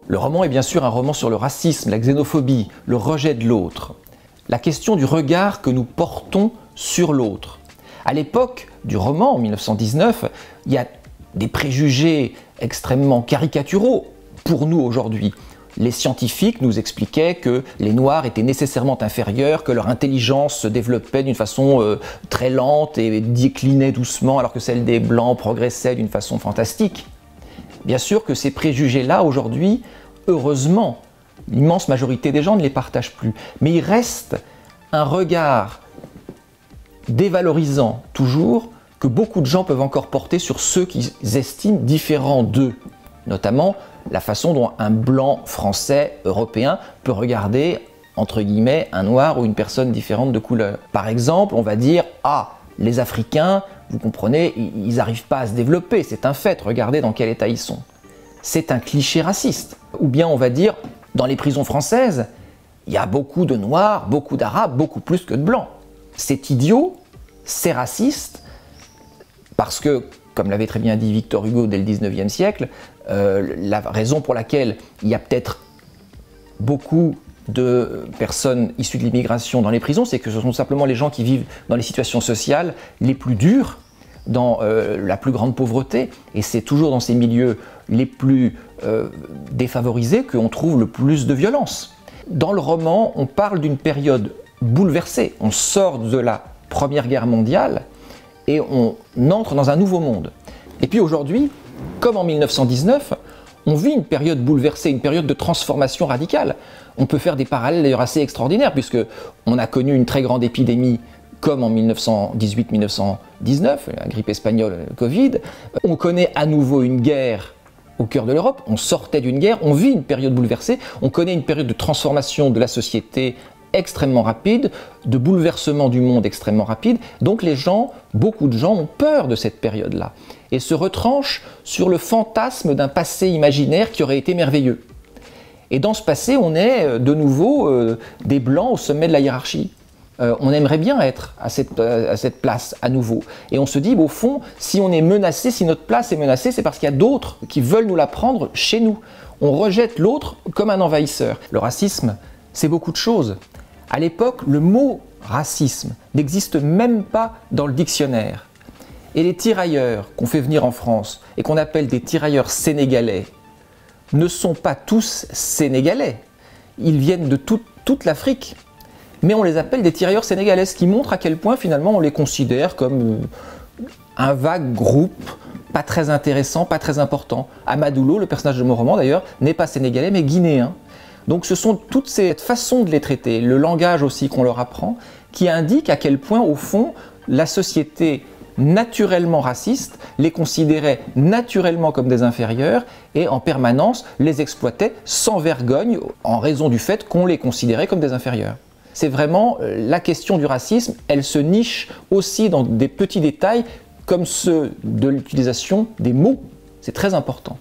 Le roman est bien sûr un roman sur le racisme, la xénophobie, le rejet de l'autre. La question du regard que nous portons sur l'autre. À l'époque du roman, en 1919, il y a des préjugés extrêmement caricaturaux pour nous aujourd'hui. Les scientifiques nous expliquaient que les Noirs étaient nécessairement inférieurs, que leur intelligence se développait d'une façon très lente et déclinait doucement, alors que celle des Blancs progressait d'une façon fantastique. Bien sûr que ces préjugés-là, aujourd'hui, heureusement, l'immense majorité des gens ne les partagent plus. Mais il reste un regard dévalorisant, toujours, que beaucoup de gens peuvent encore porter sur ceux qu'ils estiment différents d'eux. Notamment la façon dont un blanc français européen peut regarder, entre guillemets, un noir ou une personne différente de couleur. Par exemple, on va dire « Ah, les Africains, vous comprenez, ils n'arrivent pas à se développer, c'est un fait, regardez dans quel état ils sont. » C'est un cliché raciste. Ou bien on va dire « Dans les prisons françaises, il y a beaucoup de noirs, beaucoup d'arabes, beaucoup plus que de blancs. » C'est idiot, c'est raciste, parce que, comme l'avait très bien dit Victor Hugo dès le 19e siècle, la raison pour laquelle il y a peut-être beaucoup de personnes issues de l'immigration dans les prisons, c'est que ce sont simplement les gens qui vivent dans les situations sociales les plus dures, dans la plus grande pauvreté, et c'est toujours dans ces milieux les plus défavorisés qu'on trouve le plus de violence. Dans le roman, on parle d'une période bouleversée. On sort de la Première Guerre mondiale et on entre dans un nouveau monde. Et puis aujourd'hui, comme en 1919, on vit une période bouleversée, une période de transformation radicale. On peut faire des parallèles d'ailleurs assez extraordinaires, puisque on a connu une très grande épidémie comme en 1918-1919, la grippe espagnole, le Covid. On connaît à nouveau une guerre au cœur de l'Europe, on sortait d'une guerre, on vit une période bouleversée, on connaît une période de transformation de la société extrêmement rapide, de bouleversement du monde extrêmement rapide. Donc les gens, beaucoup de gens ont peur de cette période-là et se retranchent sur le fantasme d'un passé imaginaire qui aurait été merveilleux. Et dans ce passé, on est de nouveau des blancs au sommet de la hiérarchie. On aimerait bien être à cette place à nouveau. Et on se dit, au fond, si on est menacé, si notre place est menacée, c'est parce qu'il y a d'autres qui veulent nous la prendre chez nous. On rejette l'autre comme un envahisseur. Le racisme, c'est beaucoup de choses. À l'époque, le mot racisme n'existe même pas dans le dictionnaire. Et les tirailleurs qu'on fait venir en France et qu'on appelle des tirailleurs sénégalais ne sont pas tous sénégalais. Ils viennent de toute l'Afrique. Mais on les appelle des tirailleurs sénégalais, ce qui montre à quel point finalement on les considère comme un vague groupe, pas très intéressant, pas très important. Amadoulo, le personnage de mon roman d'ailleurs, n'est pas sénégalais mais guinéen. Donc ce sont toutes ces façons de les traiter, le langage aussi qu'on leur apprend, qui indiquent à quel point au fond la société naturellement raciste les considérait naturellement comme des inférieurs et en permanence les exploitait sans vergogne en raison du fait qu'on les considérait comme des inférieurs. C'est vraiment la question du racisme, elle se niche aussi dans des petits détails comme ceux de l'utilisation des mots. C'est très important.